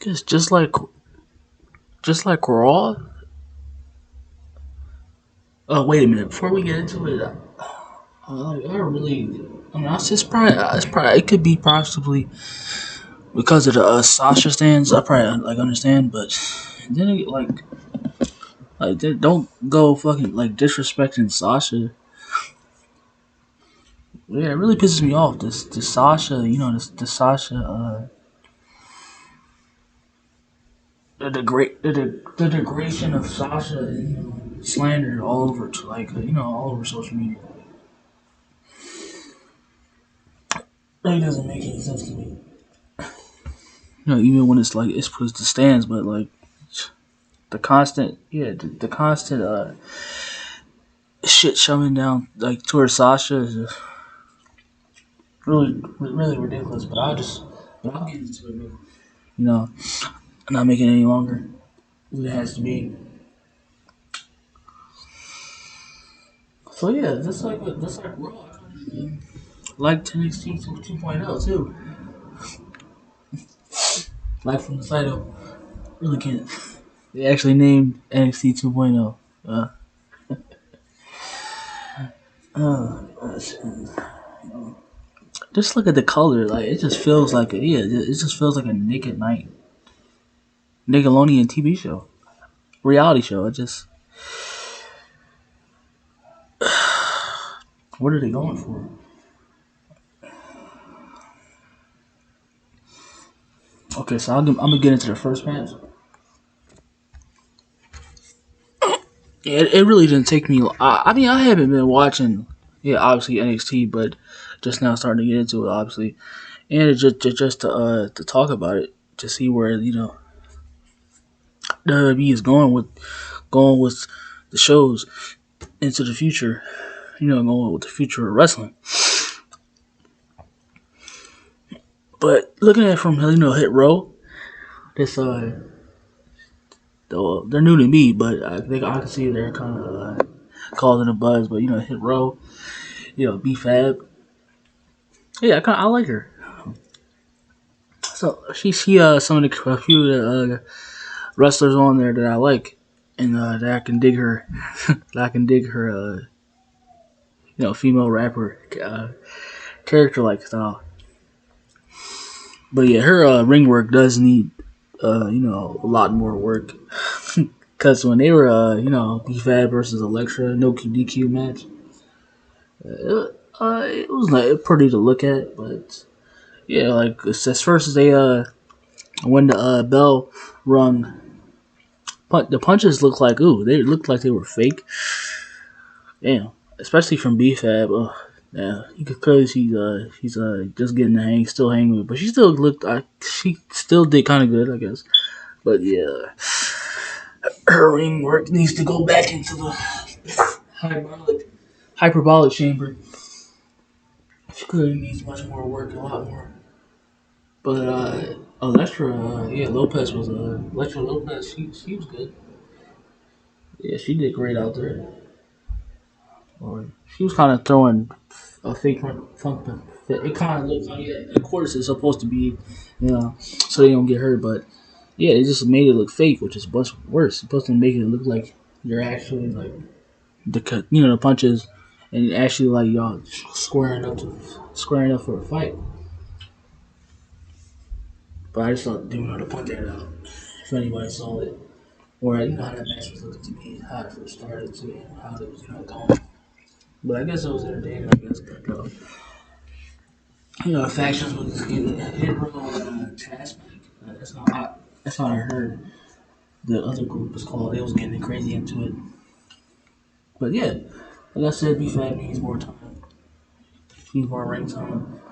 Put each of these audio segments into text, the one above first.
Cause just like Raw. Oh wait a minute! Before we get into it, I really. I mean, it's probably it could be possibly because of the Sasha stands. I probably like understand, but then don't go fucking like disrespecting Sasha. Yeah, it really pisses me off. This Sasha, this Sasha, the degradation of Sasha, and, slander all over to like all over social media. Really doesn't make any sense to me. Even when it's supposed to stands, but like the constant shit shoving down like towards Sasha is just really ridiculous. But I'll get into it. You know, I'm not making it any longer. It has to be. So yeah, just like Raw, like NXT 2.0 too. Like from the title, really can't. They actually named NXT 2.0. Uh, just look at the color. Like it just feels like it just feels like a naked night, Nickelodeon TV show, reality show. It just what are they going for? Okay, so I'm gonna get into the first match. Yeah, it really didn't take me. I mean, I haven't been watching, yeah, obviously NXT, but just now starting to get into it, obviously, and it just to talk about it, to see where the WWE is going with the shows into the future. Going with the future of wrestling. But looking at it from Hit Row, this they're new to me, but I can see they're kind of causing a buzz. But Hit Row, B Fab, yeah, I like her. So she some of the a few of the wrestlers on there that I like, and that I can dig her, that I can dig her, female rapper character like style. But yeah, her ring work does need a lot more work. Because when they were B-Fab versus Elektra, no DQ match, it was like pretty to look at, but yeah, like as first as they when the bell rung, the punches looked like they looked like they were fake. Damn, especially from B-Fab. Yeah, you could clearly see she's just getting the hang, still hanging with, it. But she still looked, she still did kind of good, I guess. But yeah, her ring work needs to go back into the hyperbolic chamber. She clearly needs much more work, a lot more. But Electra, Electra Lopez. She was good. Yeah, she did great out there. Or she was kind of throwing a fake funk. It kind of looks like, yeah, of course it's supposed to be, so they don't get hurt. But yeah, they just made it look fake, which is much worse. It's supposed to make it look like you're actually like the punches, and actually like y'all squaring up for a fight. But I just thought they wanted to point that out if anybody saw it, or how that match was looking to me, how it first started to me, how it was going. But I guess it was entertaining. I guess factions was getting hit on Task. That's how I heard the other group was called. They was getting crazy into it. But yeah, like I said, B-Fab needs more time. Needs more ring time.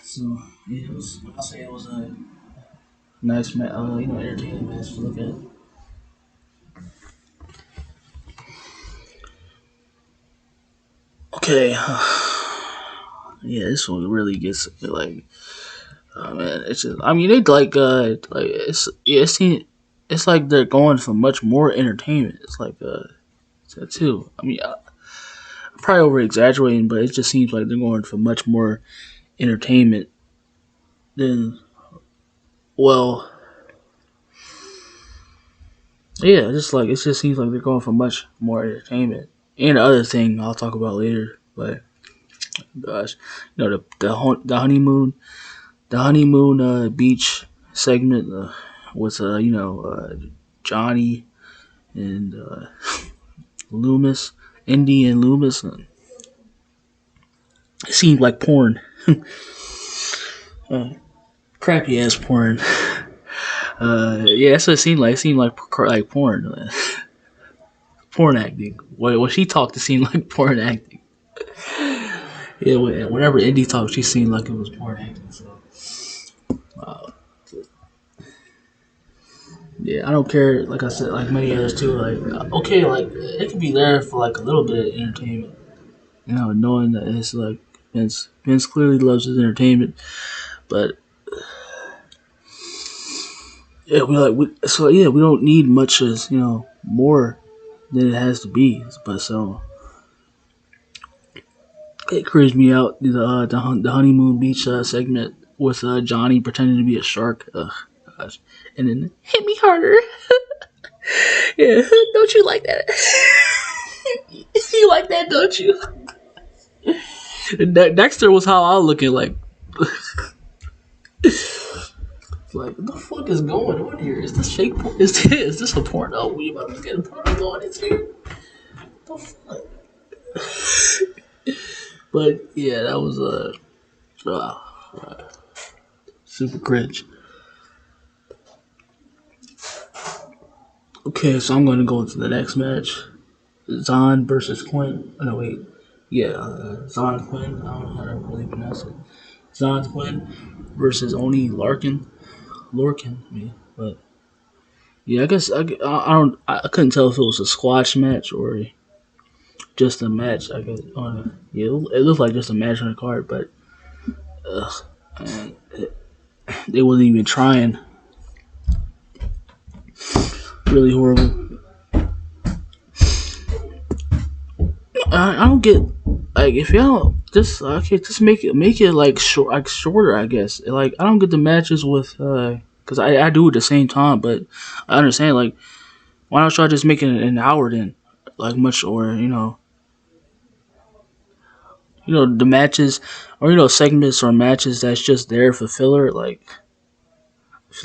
So yeah, I'll say it was a nice, entertaining match to look at. Okay, yeah, this one really gets like, oh man, it's just, I mean, they like it's like they're going for much more entertainment. It's like too. I mean, probably over exaggerating, but it just seems like they're going for much more entertainment then well, yeah, just like it just seems like they're going for much more entertainment. And the other thing I'll talk about later, but gosh, the honeymoon beach segment with Johnny and Loomis, Indy and Loomis. It seemed like porn, crappy ass porn. Yeah, that's what it seemed like. It seemed like porn, porn acting. When she talked, it seemed like porn acting. Yeah, whenever Indy talked, she seemed like it was porn acting. So, uh, yeah, I don't care. Like I said, like many others too. Like, okay, like it could be there for like a little bit of entertainment. Knowing that it's like Vince clearly loves his entertainment, but yeah, we don't need much as more than it has to be. But so it creeps me out the honeymoon beach segment with Johnny pretending to be a shark. Ugh, gosh, and then hit me harder. Yeah, don't you like that? You like that, don't you? Dexter was how I was looking like what the fuck is going on here? Is this fake? Is this a porno? We about to get a porno going into here? The fuck? But yeah, that was super cringe. Okay, so I'm gonna go into the next match. Zon versus Quinn. Oh, no, wait. Yeah, Zon Quinn. I don't know how to really pronounce it. Zon Quinn versus Oni Larkin. Lorkin, me. But yeah, I guess I don't. I couldn't tell if it was a squash match or just a match. I guess. Yeah, it looked like just a match on the card, but man, they wasn't even trying. Really horrible. I don't get like if y'all just okay, just make it like shorter. I guess like I don't get the matches with because I do at the same time, but I understand like why not try just making it an hour then, like much or the matches or segments or matches that's just there for filler. Like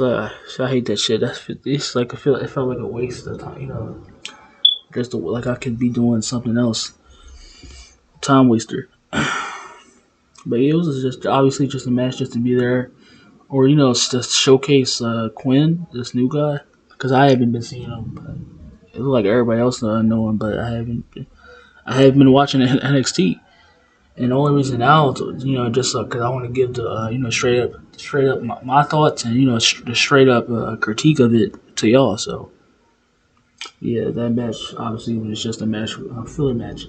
I hate that shit. It's like it felt like a waste of time. Just like I could be doing something else. Time waster. But yeah, it was just obviously just a match just to be there, or just showcase Quinn, this new guy, because I haven't been seeing him. But it looked like everybody else know him, but I haven't. I haven't been watching NXT, and the only reason now, just because I want to give the straight up my thoughts and the straight up critique of it to y'all. So yeah, that match obviously was just a match, a filler match.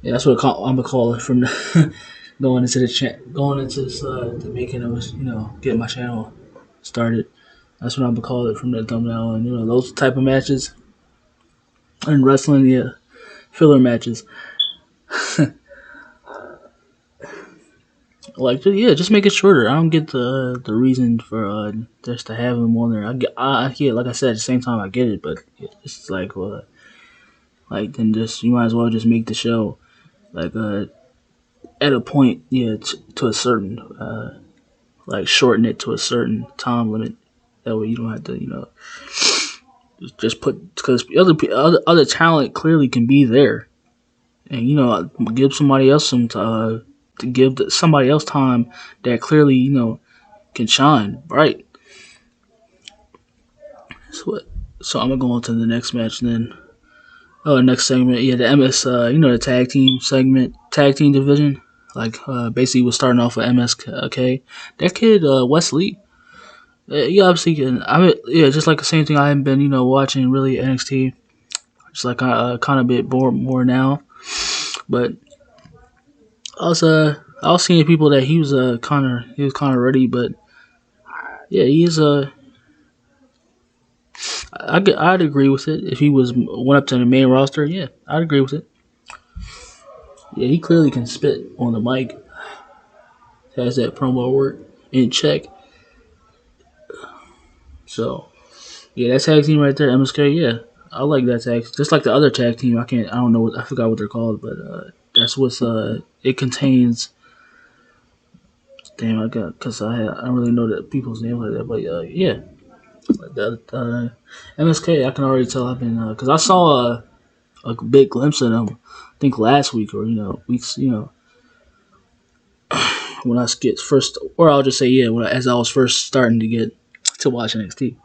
Yeah, that's what I'm gonna call it from the going into the going into this, the making of getting my channel started. That's what I'm gonna call it from the thumbnail, and those type of matches in wrestling, yeah, filler matches. Like yeah, just make it shorter. I don't get the reason for just to have them on there. Yeah, like I said, at the same time I get it, but it's like then just you might as well just make the show like at a point, yeah, to a certain like shorten it to a certain time limit. That way you don't have to just put because other talent clearly can be there, and give somebody else some to give somebody else time that clearly can shine bright. So so I'm gonna go on to the next match then. Oh, next segment, yeah, the MS, the tag team division. Like basically, was starting off with MSK. That kid, Wesley. Yeah, obviously, yeah, just like the same thing. I haven't been, watching really NXT. Just like kind of a bit more now, but I was seeing people that he was kind of ready, but yeah, he's I'd agree with it if he went up to the main roster. Yeah, I'd agree with it. Yeah, he clearly can spit on the mic. Has that promo work. in check. So yeah, that tag team right there, MSK. Yeah, I like that tag. Just like the other tag team, I can't. I don't know. I forgot what they're called, but that's what's. It contains. Damn, I got because I don't really know the people's name like that, but yeah, like that MSK. I can already tell I've been because I saw a big glimpse of them. I think last week or weeks. When I get first, or I'll just say yeah, as I was first starting to get to watch NXT.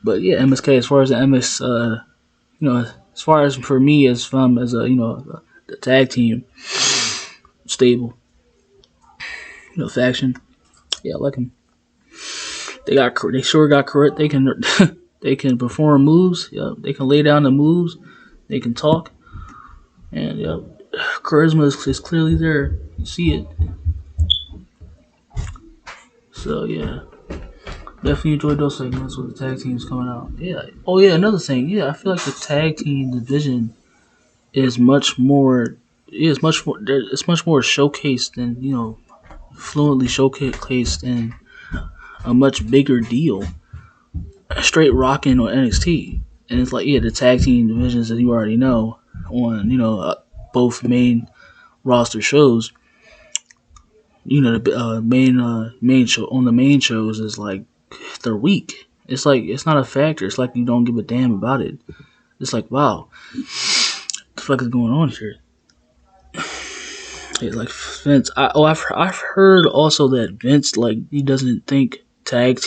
But yeah, MSK as far as the MS, as far as for me as from as a the tag team stable, faction. Yeah, I like them. They sure got correct. They can they can perform moves. Yeah, they can lay down the moves. They can talk, and yeah, charisma is clearly there. You see it. So yeah, definitely enjoyed those segments with the tag teams coming out. Yeah. Oh yeah, another thing. Yeah, I feel like the tag team division is much more. Is much more. It's much more showcased than fluently showcased in a much bigger deal. Straight rocking on NXT, and it's like yeah, the tag team divisions that you already know on both main roster shows. The main show on the main shows is like they're weak. It's like it's not a factor. It's like you don't give a damn about it. It's like wow, what the fuck is going on here? It's like Vince. I've heard also that Vince like he doesn't think like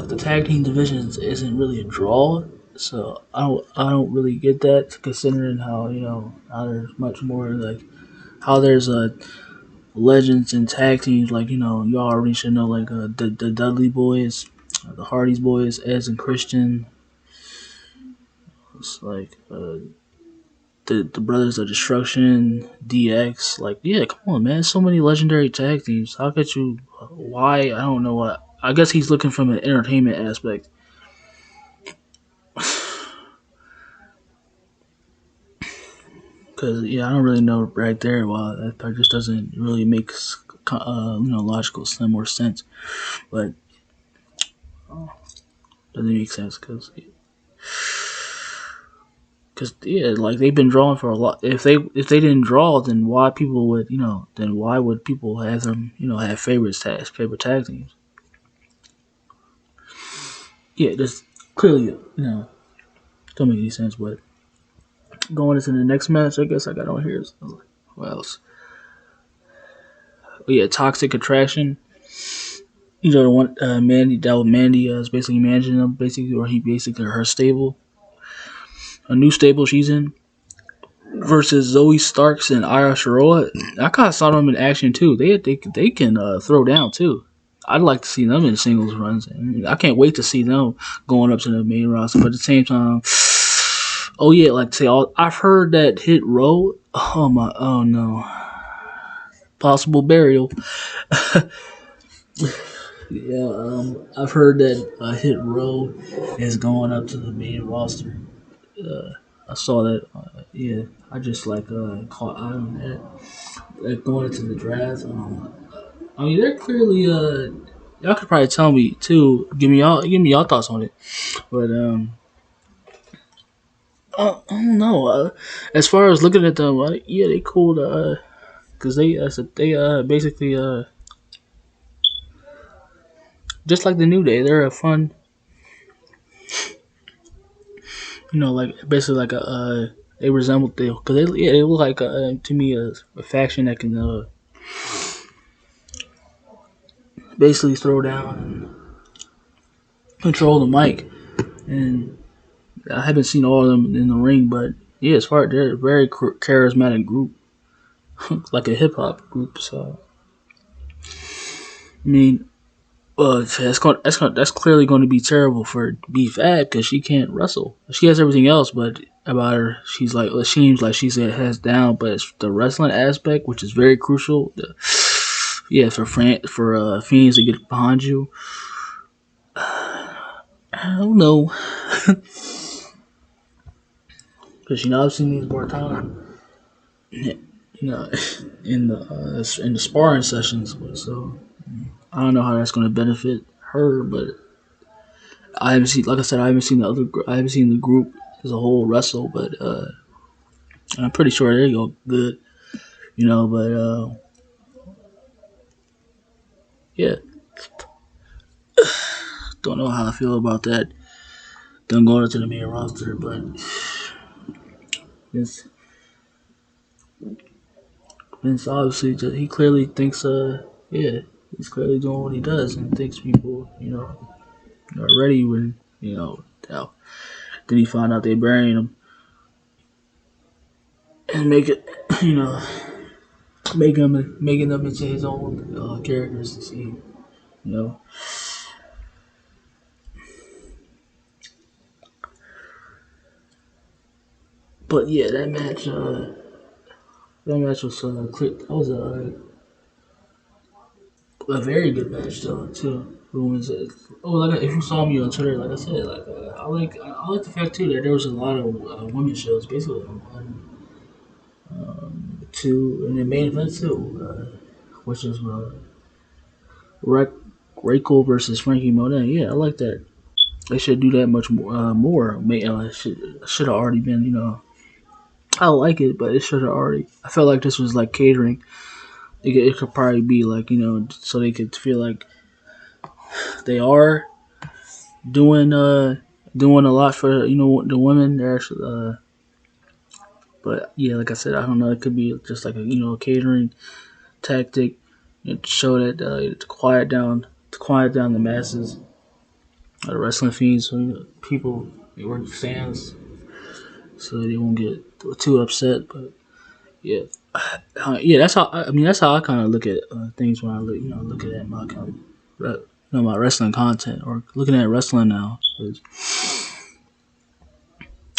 the tag team divisions isn't really a draw. So I don't really get that considering how how there's much more like how there's legends and tag teams like you already should know like the Dudley Boys, the Hardys Boys, Edge and Christian. It's like the Brothers of Destruction, DX. Like yeah, come on man, so many legendary tag teams. How could you? Why I don't know what. I guess he's looking from an entertainment aspect. Cause yeah, I don't really know right there. Why that part just doesn't really make logical more sense. But doesn't make sense because yeah, like they've been drawing for a lot. If they didn't draw, then why people would then why would people have them have favorite tag teams? Yeah, just clearly don't make any sense. But going into the next match, I guess I got on here. What else? Oh, yeah, Toxic Attraction. The one Mandy that was Mandy is basically managing them, basically, or he basically her stable, a new stable she's in, versus Zoe Starks and Ira Sharoa. I kind of saw them in action too. They can throw down too. I'd like to see them in singles runs. And I can't wait to see them going up to the main roster. But at the same time, oh yeah, like say, I've heard that Hit Row. Oh no, possible burial. Yeah, I've heard that Hit Row is going up to the main roster. I saw that. Yeah, I just like caught eye on that. Like going into the draft. I mean, they're clearly. Y'all could probably tell me too. Give me y'all thoughts on it. But I don't know. As far as looking at them, yeah, they cool. Cause they basically just like the New Day. They're a fun, like basically like a. They resemble because they look like to me a faction that can basically throw down and control the mic. And I haven't seen all of them in the ring, but yeah, as far they're a very charismatic group, like a hip hop group. So I mean, that's clearly going to be terrible for B Fab because she can't wrestle. She has everything else, but about her, she's like it seems like she's has down, but it's the wrestling aspect, which is very crucial. Yeah, for Fiends to get behind you. I don't know because I've seen these more times. you know, in the sparring sessions. So I don't know how that's going to benefit her, but I haven't seen, like I said, I haven't seen I haven't seen the group as a whole wrestle, but I'm pretty sure they go good, But yeah, don't know how I feel about that. Them going into the main roster, but Vince, Vince obviously he clearly thinks, yeah, he's clearly doing what he does and thinks people, are ready when, now. Then he find out they burying him and make it, you know, making them into his own characters to see, you know. But yeah, that match was that was a very good match though too. Women's, if you saw me on Twitter, like I said, I like the fact too that there was a lot of women's shows, basically one, two, and the main event too, which is Ra- Rachel versus Frankie Monet. Yeah, I like that. They should do that much more. Should have already been. I like it, but it should have already. I felt like this was like catering. It could probably be like so they could feel like they are doing doing a lot for the women. They're actually, but yeah, like I said, I don't know. It could be just like a catering tactic, to show that to quiet down the masses, the wrestling fiends, so people, they were fans, so they won't get too upset. But yeah, yeah, that's how I kind of look at things when I look at my kind of, my wrestling content or looking at wrestling now. 'Cause,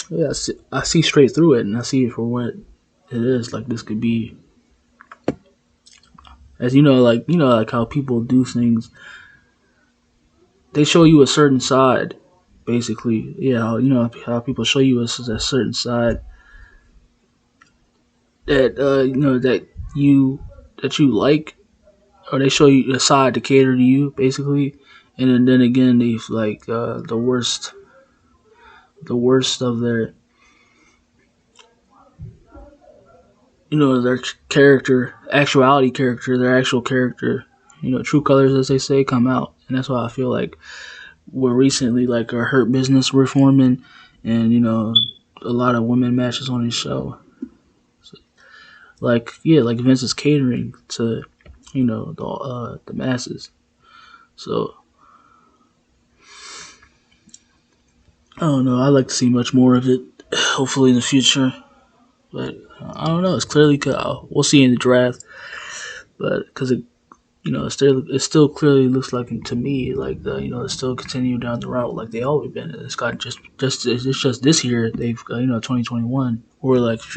yeah, I see straight through it and I see it for what it is. Like this could be, as like how people do things. They show you a certain side, basically. Yeah, how people show you a certain side that you that you like, or they show you a side to cater to you, basically. And then again, they like the worst of their their character, actuality character, their actual character, true colors, as they say, come out. And that's why I feel like we're recently like our Hurt Business reforming, and a lot of women matches on his show. So, like, yeah, like Vince is catering to the masses. So I don't know. I'd like to see much more of it. Hopefully in the future, but I don't know. It's clearly we'll see in the draft, but because it still clearly looks like to me like it's still continuing down the route like they always been. It's got it's just this year they've 2021, or like these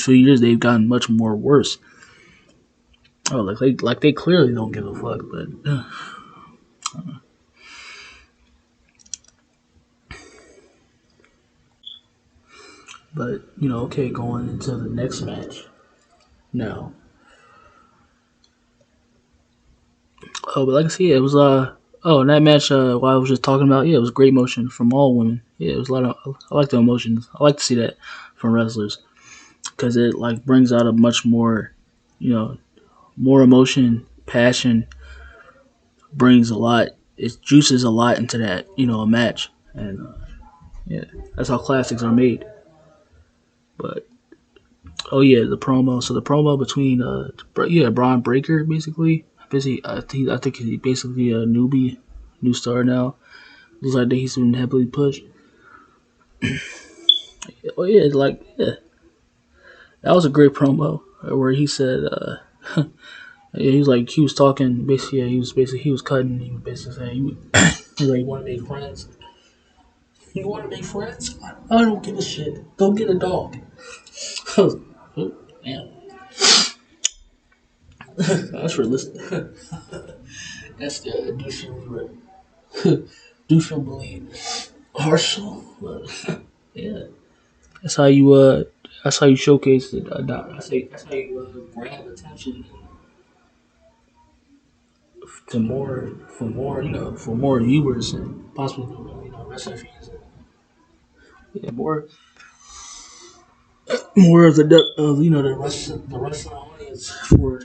few years they've gotten much more worse. Oh, like they clearly don't give a fuck, but okay, going into the next match now. Oh, but like I said, it was oh, and that match what I was just talking about, yeah, it was great motion from all women. Yeah, it was a lot of, I like the emotions. I like to see that from wrestlers because it like brings out a much more, you know, more emotion, passion, brings a lot. It juices a lot into that, a match, and yeah, that's how classics are made. But oh yeah, the promo. So the promo between Braun Breaker basically. I think he's basically a newbie, new star now. Looks like he's been heavily pushed. Oh yeah, that was a great promo where he said, yeah, he was talking basically. Yeah, he was cutting. He was basically saying he like, want to make friends. You want to make friends? I don't give a shit. Go get a dog. Oh, man, that's realistic. That's the douchebly Marshall. But yeah, that's how you That's how you showcase it. That's how you grab attention to more for more for more viewers and possibly wrestling fans. Yeah, more of the wrestling audience for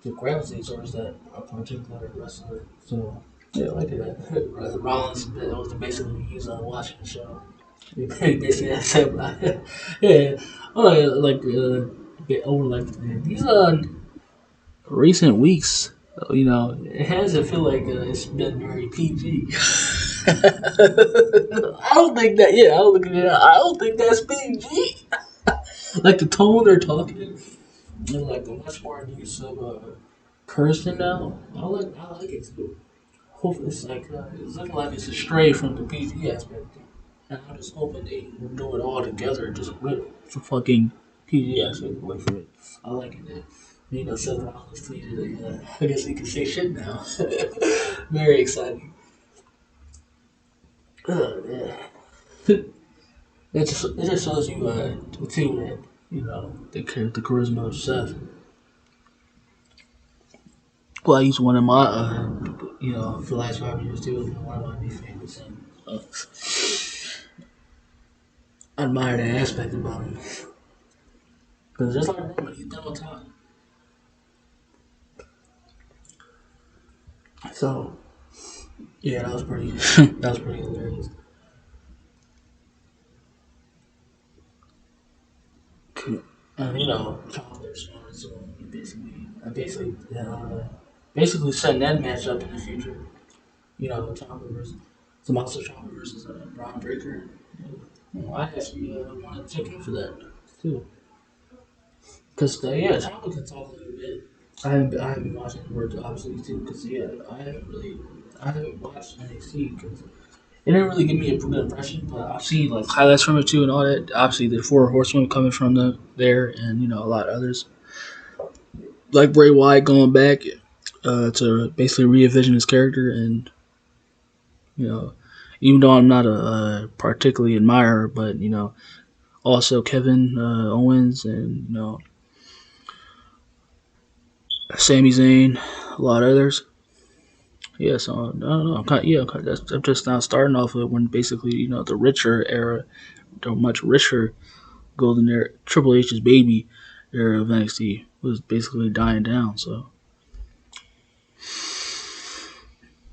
to gravitate towards that a particular wrestler. So yeah, like that. Rollins that was basically he's watching the show. He basically said, yeah, oh yeah, like get over like these recent weeks. It hasn't feel like it's been very PG. I don't think that. Yeah, I don't think that. I don't think that's PG. Like the tone they're talking, and like a much more use of cursing now. I like it too. Hopefully, it's looking like it's a stray from the PG aspect. And I'm just hoping they will do it all together. Just rip the fucking PG aspect away from it. I like it. Man. Seth Rollins tweeted. I guess he can say shit now. Very exciting. Yeah. It just shows you too that the charisma of Seth. Well, he's one of my for the last 5 years too. One of my new favorites, and I admire that aspect about him. Because just like Roman, he's done on time. So yeah, that was pretty. That was pretty hilarious. Cool. And Chopper Smart, so basically setting that match up in the future. Chopper versus Tommaso Chopper versus Braun Breaker. I actually want to check in for that too. Cause yeah, Chopper can talk a little bit. I haven't been watching the work obviously too. Cause yeah, I haven't watched NXT because it didn't really give me a good impression. But I've seen like highlights from it too and all that. Obviously, the four horsemen coming from there, and a lot of others like Bray Wyatt going back to basically re-envision his character, and you know, even though I'm not a particularly admirer, but also Kevin Owens and Sami Zayn, a lot of others. Yeah, so I don't know. I'm just now starting off with when basically the richer era, the much richer golden era, Triple H's baby era of NXT was basically dying down. So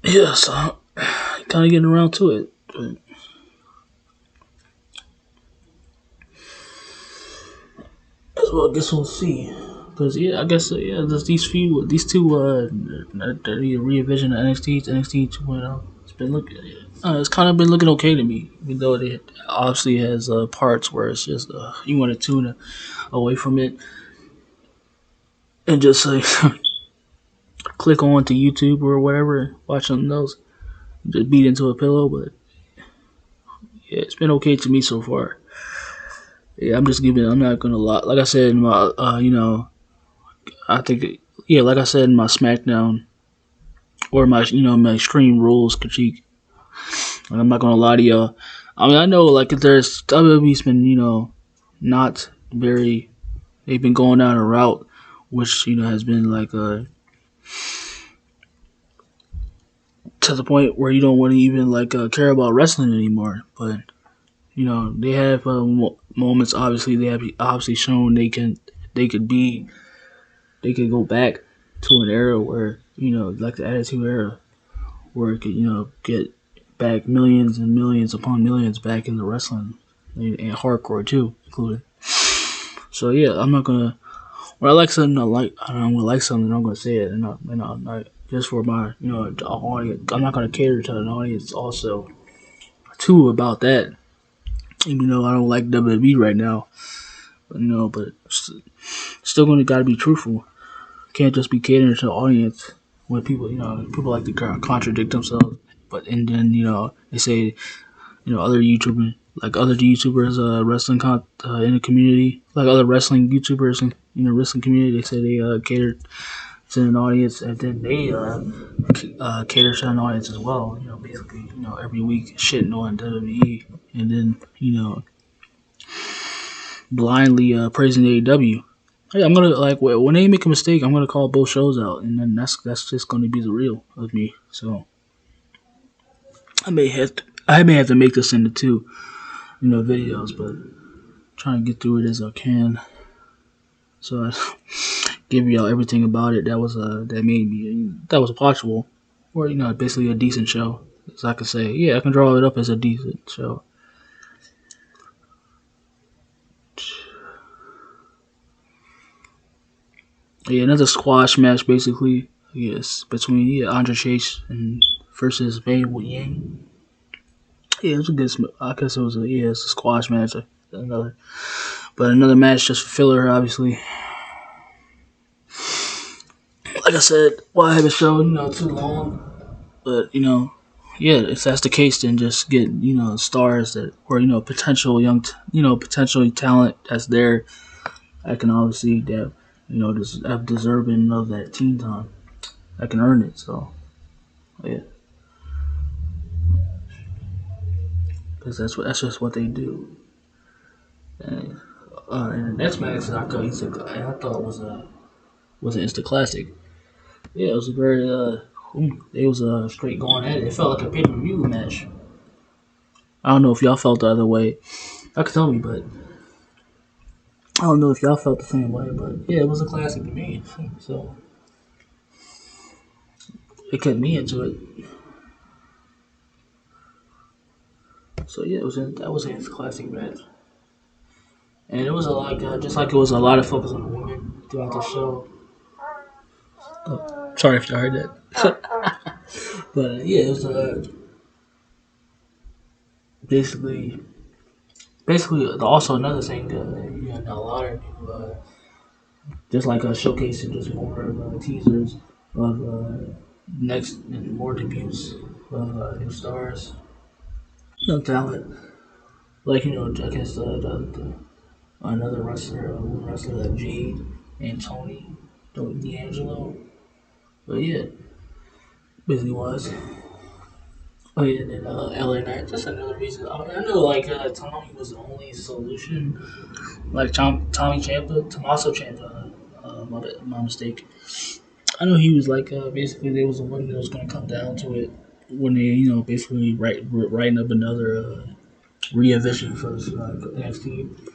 yeah, so kind of getting around to it. But well, I guess we'll see. Because yeah, I guess there's these two the re-envision of NXT 2.0. It's been looking, it's kind of been looking okay to me, even though it obviously has parts where it's just you want to tune away from it and just like click on to YouTube or whatever, watch something else, just beat into a pillow. But yeah, it's been okay to me so far. Yeah, I'm just giving. I'm not gonna lie. Like I said in my, I think, yeah, like I said in my SmackDown or my my Extreme Rules critique. Like, I'm not gonna lie to y'all. I mean, I know like if there's WWE's been not very. They've been going down a route which has been like to the point where you don't want to even like care about wrestling anymore. But they have moments. Obviously, they have obviously shown they could be they could go back to an era where like the Attitude Era, where it could get back millions and millions upon millions back into wrestling and hardcore too, included. So yeah, I'm not gonna. When I like something, I'm gonna like something. I'm gonna say it, and not just for my the audience. I'm not gonna cater to an audience also too about that. Even though I don't like WWE right now, but still gonna gotta be truthful. Can't just be catering to the audience when people like to contradict themselves. But and then they say other YouTubers like other YouTubers wrestling in the community, like other wrestling YouTubers in the wrestling community, they say they cater to an audience, and then they cater to an audience as well. Basically every week shitting on WWE, and then blindly praising AEW. Hey, I'm gonna like when they make a mistake, I'm gonna call both shows out, and then that's just gonna be the real of me. So I may have to make this into two videos, but trying to get through it as I can. So I give y'all everything about it that made me that was watchable, or basically a decent show. So I could say, yeah, I can draw it up as a decent show. Yeah, another squash match basically. Yes, between Andre Chase and versus Wei Yang. Yeah, it was a good. I guess it was it's a squash match. Another, but another match just for filler, obviously. Like I said, why have a show too long? But yeah, if that's the case, then just get stars that or potential potential talent that's there. I can obviously that just have deserving of that team time. I can earn it. So yeah, because that's just what they do. And, and the next match I thought was an instant classic. Yeah, it was a very it was straight going at it. It felt like a pay per view match. I don't know if y'all felt the other way. I could tell me, but I don't know if y'all felt the same way. But yeah, it was a classic to me. So it kept me into it. So yeah, that was a classic match, and it was a lot just like it was a lot of focus on the women throughout the show. Oh, sorry if you heard that, but yeah, it was basically also another thing that a lot of people just like showcasing just more teasers of next and more debuts of new stars, talent. Like I guess another wrestler, one wrestler like Jade and Tony D'Angelo. But yeah, basically was. Oh yeah, and then LA Knight. Just another reason. I know like Tommy was the only solution. Like Tommy Champa, Tommaso Champa. My mistake. I know he was like basically there was a one that was going to come down to it when they basically writing up another re-envision for NXT.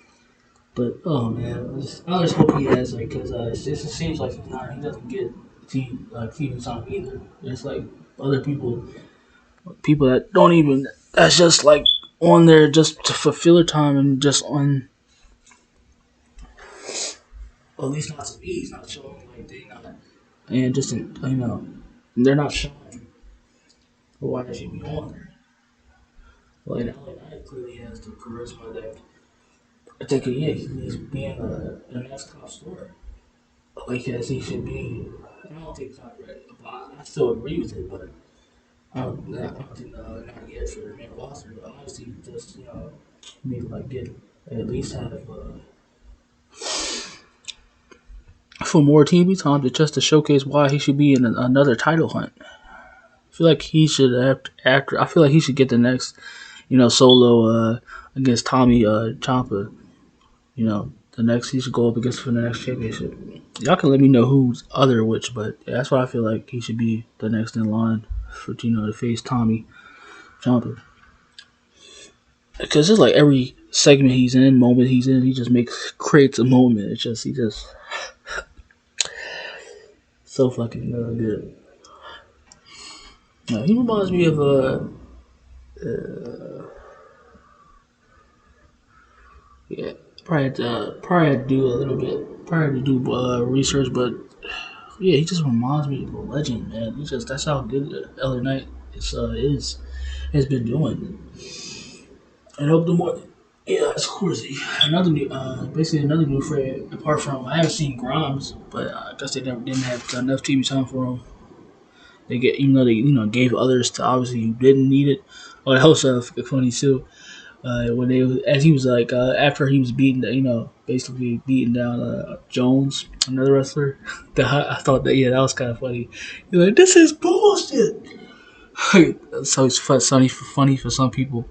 But oh man, I just hope he has because it just seems like he doesn't get TV time either. It's like other people that don't even that's just like on there just to fulfill their time and just on at least not to me. He's not showing like they not and just they're not showing why they should be on there. Well, LA clearly has the charisma that I think he's being a nice top scorer. Like as he should be. I don't think it's not ready. I still agree with it, but I don't think not yet for the main roster. But honestly, just maybe like get at least have for more TV time to showcase why he should be in another title hunt. I feel like he should after. I feel like he should get the next solo against Tommy Ciampa. The next he should go up against for the next championship. Y'all can let me know who's other which, but that's what I feel like he should be the next in line for to face Tommy Ciampa. Because it's like every segment he's in, moment he's in, he just creates a moment. It's just he just so fucking good. He reminds me of yeah, probably had to do a little bit, probably had to do research, but yeah, he just reminds me of a legend, man. He just that's how good LA Knight has been doing. And hope the more. Yeah, of course. Another new, basically another new friend. Apart from, I haven't seen Grimes, but I guess they never didn't have enough TV time for him. They get, even though they gave others to obviously who didn't need it. Oh, that was funny too. When they as he was like after he was beating, basically beating down Jones, another wrestler. I thought that that was kind of funny. He's like, this is bullshit. So it's funny for some people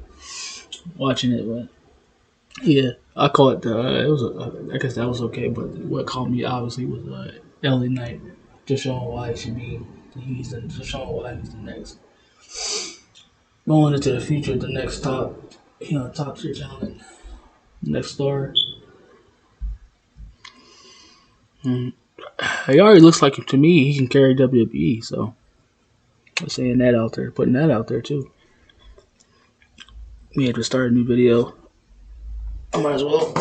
watching it, but Yeah, I call it. It was. I guess that was okay, but what caught me obviously was LA Knight, just showing why he should be. Just showing why he's the next going into the future, the next top tier talent, next star. Mm. He already looks like to me he can carry WWE. So I'm saying that out there, putting that out there too. We had to start a new video. I might as well.